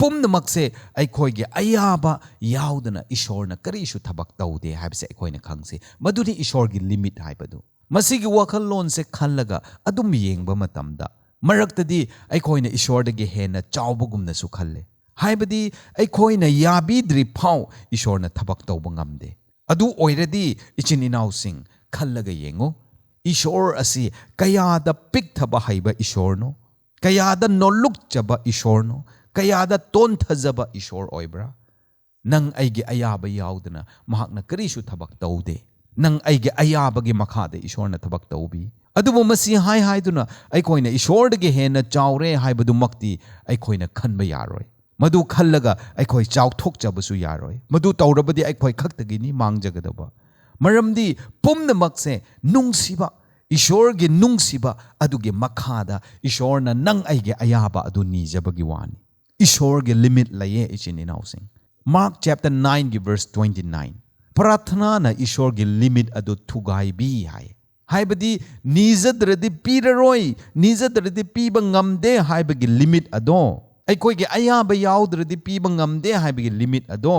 ꯄꯨꯝꯅꯃꯛꯁꯦ ꯑꯩꯈꯣꯏꯒꯤ ꯑꯌꯥꯕ ꯌꯥꯎꯗꯅ ꯏꯁꯣꯔꯅ ꯀꯔꯤꯁꯨ ꯊꯕꯛ ꯇꯧꯗꯦ ꯍꯥꯏꯕꯁꯦ ꯑꯩꯈꯣꯏꯅ ꯈꯪꯁꯤ ꯃꯗꯨꯗꯤ ꯏꯁꯣꯔꯒꯤ ꯂꯤꯃꯤꯠ ꯍꯥꯏꯕꯗꯨ ꯃꯁꯤꯒꯤ ꯋꯥꯈꯜꯂꯣꯟꯁꯦ ꯈꯜꯂꯒ ꯑꯗꯨꯝ ꯌꯦꯡꯕ ꯃꯇꯝꯗ ꯃꯔꯛꯇꯗꯤ ꯑꯩꯈꯣꯏꯅ ꯏꯁꯣꯔꯗꯒꯤ ꯍꯦꯟꯅ ꯆꯥꯎꯕꯒꯨꯝꯅꯁꯨ ꯈꯜꯂꯦ ꯍꯥꯏꯕꯗꯤ ꯑꯩꯈꯣꯏꯅ ꯌꯥꯕꯤꯗ꯭ꯔꯤ ꯐꯥꯎ ꯏꯁꯣꯔꯅ ꯊꯕꯛ ꯇꯧꯕ ꯉꯝꯗꯦ ꯑꯗꯨ ꯑꯣꯏꯔꯗꯤ ꯏꯆꯤꯟ ꯏꯅꯥꯎꯁꯤꯡ ꯈꯜꯂꯒ ꯌꯦꯡꯉꯨ ꯏꯁꯣꯔ ꯑꯁꯤ ꯀꯌꯥꯗ ꯄꯤꯛꯊꯕ ꯍꯩꯕ ꯏꯁꯣꯔꯅꯣ ꯀꯌꯥꯗ ꯅꯣꯜꯂꯨꯛꯆꯕ ꯏꯁꯣꯔꯅꯣ ꯀꯌꯥꯗ ꯇꯣꯟꯊꯖꯕ ꯏꯁꯣꯔ ꯑꯣꯏꯕ꯭ꯔꯥ ꯅꯪ ꯑꯩꯒꯤ ꯑꯌꯥꯕ ꯌꯥꯎꯗꯅ ꯃꯍꯥꯛꯅ ꯀꯔꯤꯁꯨ ꯊꯕꯛ ꯇꯧꯗꯦ ꯅꯪ ꯑꯩꯒꯤ ꯑꯌꯥꯕꯒꯤ ꯃꯈꯥꯗ ꯏꯁꯣꯔꯅ ꯊꯕꯛ ꯇꯧꯕꯤ ꯑꯗꯨꯕꯨ ꯃꯁꯤ ꯍꯥꯏꯗꯨꯅ ꯑꯩꯈꯣꯏꯅ ꯏꯁꯣꯔꯗꯒꯤ ꯍꯦꯟꯅ ꯆꯥꯎꯔꯦ ꯍꯥꯏꯕꯗꯨꯃꯛꯇꯤ ꯑꯩꯈꯣꯏꯅ ꯈꯟꯕ ꯌꯥꯔꯣꯏ ꯃꯗꯨ ꯈꯜꯂꯒ ꯑꯩꯈꯣꯏ ꯆꯥꯎꯊꯣꯛꯆꯕꯁꯨ ꯌꯥꯔꯣꯏ ꯃꯗꯨ ꯇꯧꯔꯕꯗꯤ ꯑꯩꯈꯣꯏ ꯈꯛꯇꯒꯤꯅꯤ ꯃꯥꯡꯖꯒꯗꯕ ꯃꯔꯝꯗꯤ ꯄꯨꯝꯅꯃꯛꯁꯦ ꯅꯨꯡꯁꯤꯕ ꯏꯁꯣꯔꯒꯤ ꯅꯨꯡꯁꯤꯕ ꯑꯗꯨꯒꯤ ꯃꯈꯥꯗ ꯏꯁꯣꯔꯅ ꯅꯪ ꯑꯩꯒꯤ ꯑꯌꯥꯕ ꯑꯗꯨ ꯅꯤꯖꯕꯒꯤ ꯋꯥꯅꯤ ꯏꯁꯣꯔꯒꯤ ꯂꯤꯃꯤꯠ ꯂꯩꯌꯦ ꯏꯆꯤꯟ ꯏꯅꯥꯎꯁꯤꯡ Mark chapter 9 verse 29 ꯄ꯭ꯔꯥꯊꯅꯥꯅ ꯏꯁꯣꯔꯒꯤ ꯂꯤꯃꯤꯠ ꯑꯗꯨ ꯊꯨꯒꯥꯏꯕꯤ ꯍꯥꯏꯕꯗꯤ ꯅꯤꯖꯗ꯭ꯔꯗꯤ ꯄꯤꯔꯔꯣꯏ ꯅꯤꯖꯗ꯭ꯔꯗꯤ ꯄꯤꯕ ꯉꯝꯗꯦ ꯍꯥꯏꯕꯒꯤ ꯂꯤꯃꯤꯠ ꯑꯗꯣ ꯑꯩꯈꯣꯏꯒꯤ ꯑꯌꯥꯕ ꯌꯥꯎꯗ꯭ꯔꯗꯤ ꯄꯤꯕ ꯉꯝꯗꯦ ꯍꯥꯏꯕꯒꯤ ꯂꯤꯃꯤꯠ ꯑꯗꯣ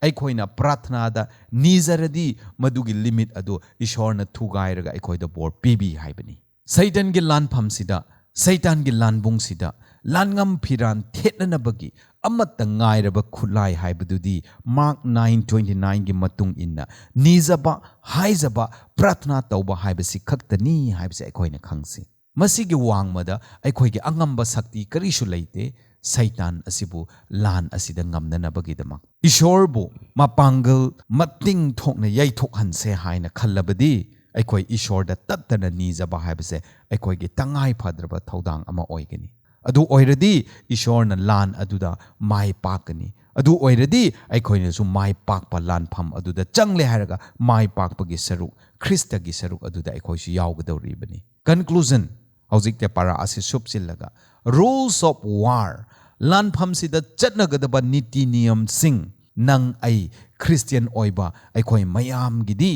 ꯑꯩꯈꯣꯏꯅ ꯄ꯭ꯔꯥꯊꯅꯥꯗ ꯅꯤꯖꯔꯗꯤ ꯃꯗꯨꯒꯤ ꯂꯤꯃꯤꯠ ꯑꯗꯨ ꯏꯁꯣꯔꯅ ꯊꯨꯒꯥꯏꯔꯒ ꯑꯩꯈꯣꯏꯗ ꯕꯣꯔ ꯄꯤꯕꯤ ꯍꯥꯏꯕꯅꯤ ꯁꯩꯇꯥꯟꯒꯤ ꯂꯥꯟꯐꯝꯁꯤꯗ ꯁꯩꯇꯥꯟꯒꯤ ꯂꯥꯟꯕꯨꯡꯁꯤꯗ ꯂꯥꯟꯉꯝ ꯐꯤꯔꯥꯟ ꯊꯦꯠꯅꯅꯕꯒꯤ ꯑꯃꯠꯇ ꯉꯥꯏꯔꯕ ꯈꯨꯠꯂꯥꯏ ꯍꯥꯏꯕꯗꯨꯗꯤ Mark 9:29 ꯃꯇꯨꯡ ꯏꯟꯅ ꯅꯤꯖꯕ ꯍꯥꯏꯖꯕ ꯄ꯭ꯔꯥꯊꯅꯥ ꯇꯧꯕ ꯍꯥꯏꯕꯁꯤ ꯈꯛꯇꯅꯤ ꯍꯥꯏꯕꯁꯦ ꯑꯩꯈꯣꯏꯅ ꯈꯪꯁꯤ ꯃꯁꯤꯒꯤ ꯋꯥꯡꯃꯗ ꯑꯩꯈꯣꯏꯒꯤ ꯑꯉꯝꯕ ꯁꯛꯇꯤ ꯀꯔꯤꯁꯨ ꯂꯩꯇꯦ ꯁꯩꯇꯥꯟ ꯑꯁꯤꯕꯨ ꯂꯥꯟ ꯑꯁꯤꯗ ꯉꯝꯅꯅꯕꯒꯤꯗꯃꯛ ꯏꯁꯣꯔꯕꯨ ꯃꯄꯥꯡꯒꯜ ꯃꯇꯤꯡ ꯊꯣꯛꯅ ꯌꯩꯊꯣꯛꯍꯟꯁꯦ ꯍꯥꯏꯅ ꯈꯜꯂꯕꯗꯤ ꯑꯩꯈꯣꯏ ꯏꯁꯣꯔꯗ ꯇꯠꯇꯅ ꯅꯤꯖꯕ ꯍꯥꯏꯕꯁꯦ ꯑꯩꯈꯣꯏꯒꯤ ꯇꯉꯥꯏ ꯐꯗ꯭ꯔꯕ ꯊꯧꯗꯥꯡ ꯑꯃ ꯑꯣꯏꯒꯅꯤ ꯑꯗꯨ ꯑꯣꯏꯔꯗꯤ ꯏꯁꯣꯔꯅ ꯂꯥꯟ ꯑꯗꯨꯗ ꯃꯥꯏ ꯄꯥꯛꯀꯅꯤ ꯑꯗꯨ ꯑꯣꯏꯔꯗꯤ ꯑꯩꯈꯣꯏꯅꯁꯨ ꯃꯥꯏ ꯄꯥꯛꯄ ꯂꯥꯟꯐꯝ ꯑꯗꯨꯗ ꯆꯪꯂꯦ ꯍꯥꯏꯔꯒ ꯃꯥꯏ ꯄꯥꯛꯄꯒꯤ ꯁꯔꯨꯛ ꯈ꯭ꯔꯤꯁꯇꯒꯤ ꯁꯔꯨꯛ ꯑꯗꯨꯗ ꯑꯩꯈꯣꯏꯁꯨ ꯌꯥꯎꯒꯗꯧꯔꯤꯕꯅꯤ ꯀꯟꯀ꯭ꯂꯨꯖꯟ ꯍꯧꯖꯤꯛꯇ ꯄꯥꯔꯥ ꯑꯁꯤ ꯁꯨꯞꯆꯤꯜꯂꯒ ꯔꯨꯜꯁ ꯑꯣꯐ ꯋꯥꯔ ꯂꯥꯟꯐꯝꯁꯤꯗ ꯆꯠꯅꯒꯗꯕ ꯅꯤꯇꯤ ꯅꯤꯌꯝꯁꯤꯡ ꯅꯪ ꯑꯩ ꯈ꯭ꯔꯤꯁꯇꯤꯌꯟ ꯑꯣꯏꯕ ꯑꯩꯈꯣꯏ ꯃꯌꯥꯝꯒꯤꯗꯤ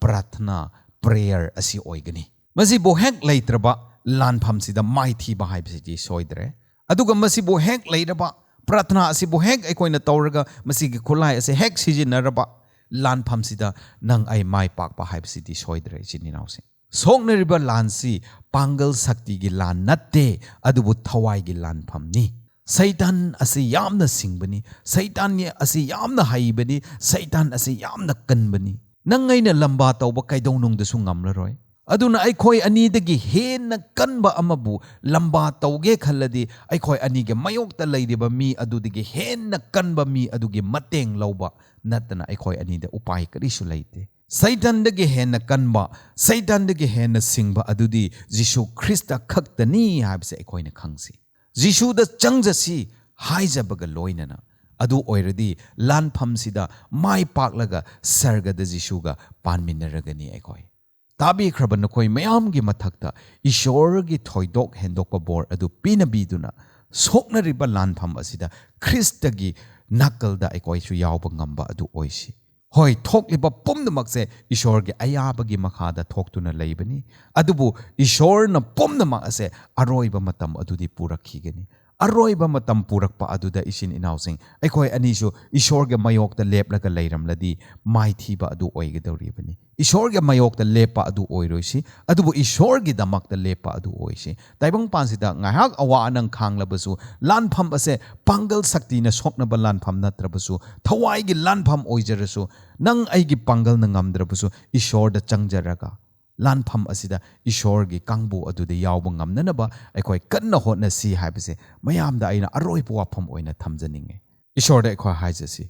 ꯄ꯭ꯔꯥꯊꯅꯥ ꯄ꯭ꯔꯦꯌꯔ ꯑꯁꯤ ꯑꯣꯏꯒꯅꯤ ꯃꯁꯤꯕꯨ ꯍꯦꯛ ꯂꯩꯇ꯭ꯔꯕ ꯂꯥꯟꯐꯝꯁꯤꯗ ꯃꯥꯏꯊꯤꯕ ꯍꯥꯏꯕꯁꯤꯗꯤ ꯁꯣꯏꯗ꯭ꯔꯦ ꯑꯗꯨꯒ ꯃꯁꯤꯕꯨ ꯍꯦꯛ ꯂꯩꯔꯕ ꯄ꯭ꯔꯥꯊꯅꯥ ꯑꯁꯤꯕꯨ ꯍꯦꯛ ꯑꯩꯈꯣꯏꯅ ꯇꯧꯔꯒ ꯃꯁꯤꯒꯤ ꯈꯨꯠꯂꯥꯏ ꯑꯁꯤ ꯍꯦꯛ ꯁꯤꯖꯤꯟꯅꯔꯕ ꯂꯥꯟꯐꯝꯁꯤꯗ ꯅꯪ ꯑꯩ ꯃꯥꯏ ꯄꯥꯛꯄ ꯍꯥꯏꯕꯁꯤꯗꯤ ꯁꯣꯏꯗ꯭ꯔꯦ ꯏꯆꯤꯟ ꯏꯅꯥꯎꯁꯤꯡ ꯁꯣꯛꯅꯔꯤꯕ ꯂꯥꯟꯁꯤ ꯄꯥꯡꯒꯜ ꯁꯛꯇꯤꯒꯤ ꯂꯥꯟ ꯅꯠꯇꯦ ꯑꯗꯨꯕꯨ ꯊꯋꯥꯏꯒꯤ ꯂꯥꯟꯐꯝꯅꯤ ꯁꯩꯇꯥꯟ ꯑꯁꯤ ꯌꯥꯝꯅ ꯁꯤꯡꯕꯅꯤ ꯁꯩꯇꯥꯟ ꯑꯁꯤ ꯌꯥꯝꯅ ꯍꯩꯕꯅꯤ ꯁꯩꯇꯥꯟ ꯑꯁꯤ ꯌꯥꯝꯅ ꯀꯟꯕꯅꯤ ꯅꯪ ꯑꯩꯅ ꯂꯝꯕꯥ ꯇꯧꯕ ꯀꯩꯗꯧꯅꯨꯡꯗꯁꯨ ꯉꯝꯂꯔꯣꯏ ꯑꯗꯨꯅ ꯑꯩꯈꯣꯏ ꯑꯅꯤꯗꯒꯤ ꯍꯦꯟꯅ ꯀꯟꯕ ꯑꯃꯕꯨ ꯂꯝꯕꯥ ꯇꯧꯒꯦ ꯈꯜꯂꯗꯤ ꯑꯩꯈꯣꯏ ꯑꯅꯤꯒꯤ ꯃꯥꯌꯣꯛꯇ ꯂꯩꯔꯤꯕ ꯃꯤ ꯑꯗꯨꯗꯒꯤ ꯍꯦꯟꯅ ꯀꯟꯕ ꯃꯤ ꯑꯗꯨꯒꯤ ꯃꯇꯦꯡ ꯂꯧꯕ ꯅꯠꯇꯅ ꯑꯩꯈꯣꯏ ꯑꯅꯤꯗ ꯎꯄꯥꯏ ꯀꯔꯤꯁꯨ ꯂꯩꯇꯦ ꯁꯩꯇꯥꯟꯗꯒꯤ ꯍꯦꯟꯅ ꯀꯟꯕ ꯁꯩꯇꯥꯟꯗꯒꯤ ꯍꯦꯟꯅ ꯁꯤꯡꯕ ꯑꯗꯨꯗꯤ ꯖꯤꯁꯨ ꯈ꯭ꯔꯤꯁꯇ ꯈꯛꯇꯅꯤ ꯍꯥꯏꯕꯁꯦ ꯑꯩꯈꯣꯏꯅ ꯈꯪꯁꯤ ꯖꯤꯁꯨꯗ ꯆꯪꯖꯁꯤ ꯍꯥꯏꯖꯕꯒ ꯂꯣꯏꯅꯅ ꯑꯗꯨ ꯑꯣꯏꯔꯗꯤ ꯂꯥꯟꯐꯝꯁꯤꯗ ꯃꯥꯏ ꯄꯥꯛꯂꯒ ꯁꯔꯒꯗ ꯖꯤꯁꯨꯒ ꯄꯥꯟꯃꯤꯟꯅꯔꯒꯅꯤ ꯑꯩꯈꯣꯏ ꯇꯥꯕꯤꯈ꯭ꯔꯕ ꯅꯈꯣꯏ ꯃꯌꯥꯝꯒꯤ ꯃꯊꯛꯇ ꯏꯁꯣꯔꯒꯤ ꯊꯣꯏꯗꯣꯛ ꯍꯦꯟꯗꯣꯛꯄ ꯕꯣꯔ ꯑꯗꯨ ꯄꯤꯅꯕꯤꯗꯨꯅ ꯁꯣꯛꯅꯔꯤꯕ ꯂꯥꯟꯐꯝ ꯑꯁꯤꯗ ꯈ꯭ꯔꯤꯁꯇꯒꯤ ꯅꯥꯀꯜꯗ ꯑꯩꯈꯣꯏꯁꯨ ꯌꯥꯎꯕ ꯉꯝꯕ ꯑꯗꯨ ꯑꯣꯏꯁꯤ ꯍꯣꯏ ꯊꯣꯛꯂꯤꯕ ꯄꯨꯝꯅꯃꯛꯁꯦ ꯏꯁꯣꯔꯒꯤ ꯑꯌꯥꯕꯒꯤ ꯃꯈꯥꯗ ꯊꯣꯛꯇꯨꯅ ꯂꯩꯕꯅꯤ ꯑꯗꯨꯕꯨ ꯏꯁꯣꯔꯅ ꯄꯨꯝꯅꯃꯛ ꯑꯁꯦ ꯑꯔꯣꯏꯕ ꯃꯇꯝ ꯑꯗꯨꯗꯤ ꯄꯨꯔꯛꯈꯤꯒꯅꯤ ꯑꯔꯣꯏꯕ ꯃꯇꯝ ꯄꯨꯔꯛꯄ ꯑꯗꯨꯗ ꯏꯆꯤꯟ ꯏꯅꯥꯎꯁꯤꯡ ꯑꯩꯈꯣꯏ ꯑꯅꯤꯁꯨ ꯏꯁꯣꯔꯒꯤ ꯃꯥꯌꯣꯛꯇ ꯂꯦꯞꯂꯒ ꯂꯩꯔꯝꯂꯗꯤ ꯃꯥꯏꯊꯤꯕ ꯑꯗꯨ ꯑꯣꯏꯒꯗꯧꯔꯤꯕꯅꯤ ꯏꯁꯣꯔꯒꯤ ꯃꯥꯌꯣꯛꯇ ꯂꯦꯞꯄ ꯑꯗꯨ ꯑꯣꯏꯔꯣꯏꯁꯤ ꯑꯗꯨꯕꯨ ꯏꯁꯣꯔꯒꯤꯗꯃꯛꯇ ꯂꯦꯞꯄ ꯑꯗꯨ ꯑꯣꯏꯁꯤ ꯇꯥꯏꯕꯪꯄꯥꯟꯁꯤꯗ ꯉꯥꯏꯍꯥꯛ ꯑꯋꯥ ꯑꯅꯪ ꯈꯥꯡꯂꯕꯁꯨ ꯂꯥꯟꯐꯝ ꯑꯁꯦ ꯄꯥꯡꯒꯜ ꯁꯛꯇꯤꯅ ꯁꯣꯛꯅꯕ ꯂꯥꯟꯐꯝ ꯅꯠꯇ꯭ꯔꯕꯁꯨ ꯊꯋꯥꯏꯒꯤ ꯂꯥꯟꯐꯝ ꯑꯣꯏꯖꯔꯁꯨ ꯅꯪ ꯑꯩꯒꯤ ꯄꯥꯡꯒꯜꯅ ꯉꯝꯗ꯭ꯔꯕꯁꯨ ꯏꯁꯣꯔꯗ ꯆꯪꯖꯔꯒ ꯂꯥꯟꯐꯝ ꯑꯁꯤꯗ ꯏꯁꯣꯔꯒꯤ ꯀꯥꯡꯕꯨ ꯑꯗꯨꯗ ꯌꯥꯎꯕ ꯉꯝꯅꯅꯕ ꯑꯩꯈꯣꯏ ꯀꯟꯅ ꯍꯣꯠꯅꯁꯤ ꯍꯥꯏꯕꯁꯦ ꯃꯌꯥꯝꯗ ꯑꯩꯅ ꯑꯔꯣꯏꯕ ꯋꯥꯐꯝ ꯑꯣꯏꯅ ꯊꯝꯖꯅꯤꯡꯉꯦ ꯏꯁꯣꯔꯗ ꯑꯩꯈꯣꯏ ꯍꯥꯏꯖꯁꯤ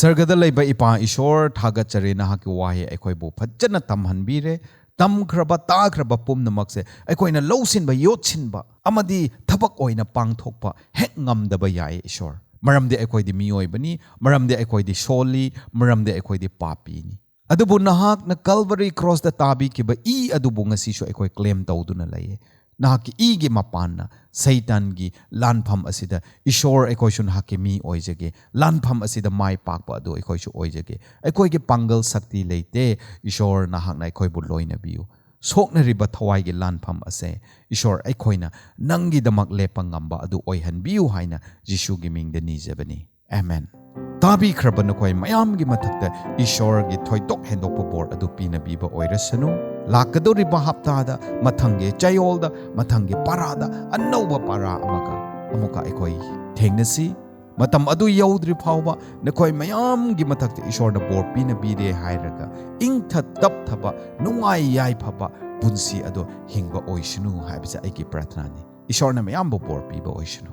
ꯁꯔꯒꯗ ꯂꯩꯕ ꯏꯄꯥ ꯏꯁꯣꯔ ꯊꯥꯒꯠꯆꯔꯦ ꯅꯍꯥꯛꯀꯤ ꯋꯥꯍꯩ ꯑꯩꯈꯣꯏꯕꯨ ꯐꯖꯅ ꯇꯝꯍꯟꯕꯤꯔꯦ ꯇꯝꯈ꯭ꯔꯕ ꯇꯥꯈ꯭ꯔꯕ ꯄꯨꯝꯅꯃꯛꯁꯦ ꯑꯩꯈꯣꯏꯅ ꯂꯧꯁꯤꯟꯕ ꯌꯣꯠꯁꯤꯟꯕ ꯑꯃꯗꯤ ꯊꯕꯛ ꯑꯣꯏꯅ ꯄꯥꯡꯊꯣꯛꯄ ꯍꯦꯛ ꯉꯝꯗꯕ ꯌꯥꯏ ꯏꯁꯣꯔ ꯃꯔꯝꯗꯤ ꯑꯩꯈꯣꯏꯗꯤ ꯃꯤꯑꯣꯏꯕꯅꯤ ꯃꯔꯝꯗꯤ ꯑꯩꯈꯣꯏꯗꯤ ꯁꯣꯜꯂꯤ ꯃꯔꯝꯗꯤ ꯑꯩꯈꯣꯏꯗꯤ ꯄꯥꯄꯤꯅꯤ ꯑꯗꯨꯕꯨ ꯅꯍꯥꯛꯅ ꯀꯜꯚꯔꯤ ꯀ꯭ꯔꯣꯁꯇ ꯇꯥꯕꯤꯈꯤꯕ ꯑꯗꯨꯕꯨ ꯉꯁꯤꯁꯨ ꯑꯩꯈꯣꯏ ꯀ꯭ꯂꯦꯝ ꯇꯧꯗꯨꯅ ꯂꯩꯌꯦ ꯅꯍꯥꯛꯀꯤ ꯏꯒꯤ ꯃꯄꯥꯟꯅ ꯁꯩꯇꯥꯟꯒꯤ ꯂꯥꯟꯐꯝ ꯑꯁꯤꯗ ꯏꯁꯣꯔ ꯑꯩꯈꯣꯏꯁꯨ ꯅꯍꯥꯛꯀꯤ ꯃꯤ ꯑꯣꯏꯖꯒꯦ ꯂꯥꯟꯐꯝ ꯑꯁꯤꯗ ꯃꯥꯏ ꯄꯥꯛꯄ ꯑꯗꯨ ꯑꯩꯈꯣꯏꯁꯨ ꯑꯣꯏꯖꯒꯦ ꯑꯩꯈꯣꯏꯒꯤ ꯄꯥꯡꯒꯜ ꯁꯛꯇꯤ ꯂꯩꯇꯦ ꯏꯁꯣꯔ ꯅꯍꯥꯛꯅ ꯑꯩꯈꯣꯏꯕꯨ ꯂꯣꯏꯅꯕꯤꯌꯨ ꯁꯣꯛꯅꯔꯤꯕ ꯊꯋꯥꯏꯒꯤ ꯂꯥꯟꯐꯝ ꯑꯁꯦ ꯏꯁꯣꯔ ꯑꯩꯈꯣꯏꯅ ꯅꯪꯒꯤꯗꯃꯛ ꯂꯦꯞꯄ ꯉꯝꯕ ꯑꯗꯨ ꯑꯣꯏꯍꯟꯕꯤꯌꯨ ꯍꯥꯏꯅ ꯖꯤꯁꯨꯒꯤ ꯃꯤꯡꯗ ꯅꯤꯖꯕꯅꯤ ꯑꯦꯃꯦꯟ ꯇꯥꯕꯤꯈ꯭ꯔꯕ ꯅꯈꯣꯏ ꯃꯌꯥꯝꯒꯤ ꯃꯊꯛꯇ ꯏꯁꯣꯔꯒꯤ ꯊꯣꯏꯗꯣꯛ ꯍꯦꯟꯗꯣꯛꯄ ꯕꯣꯔ ꯑꯗꯨ ꯄꯤꯅꯕꯤꯕ ꯑꯣꯏꯔꯁꯅꯨ ꯂꯥꯛꯀꯗꯧꯔꯤꯕ ꯍꯞꯇꯥꯗ ꯃꯊꯪꯒꯤ ꯆꯌꯣꯜꯗ ꯃꯊꯪꯒꯤ ꯄꯔꯥꯗ ꯑꯅꯧꯕ ꯄꯔꯥ ꯑꯃꯨꯛꯀ ꯑꯩꯈꯣꯏ ꯊꯦꯡꯅꯁꯤ ꯃꯇꯝ ꯑꯗꯨ ꯌꯧꯗ꯭ꯔꯤ ꯐꯥꯎꯕ ꯅꯈꯣꯏ ꯃꯌꯥꯝꯒꯤ ꯃꯊꯛꯇ ꯏꯁꯣꯔꯅ ꯕꯣꯔ ꯄꯤꯅꯕꯤꯔꯦ ꯍꯥꯏꯔꯒ ꯏꯪꯊ ꯇꯞꯊꯕ ꯅꯨꯡꯉꯥꯏ ꯌꯥꯏꯐꯕ ꯄꯨꯟꯁꯤ ꯑꯗꯨ ꯍꯤꯡꯕ ꯑꯣꯏꯁꯅꯨ ꯍꯥꯏꯕꯁꯦ ꯑꯩꯒꯤ ꯄ꯭ꯔꯥꯊꯅꯥꯅꯤ ꯏꯁꯣꯔꯅ ꯃꯌꯥꯝꯕꯨ ꯕꯣꯔ ꯄꯤꯕ ꯑꯣꯏꯁꯅꯨ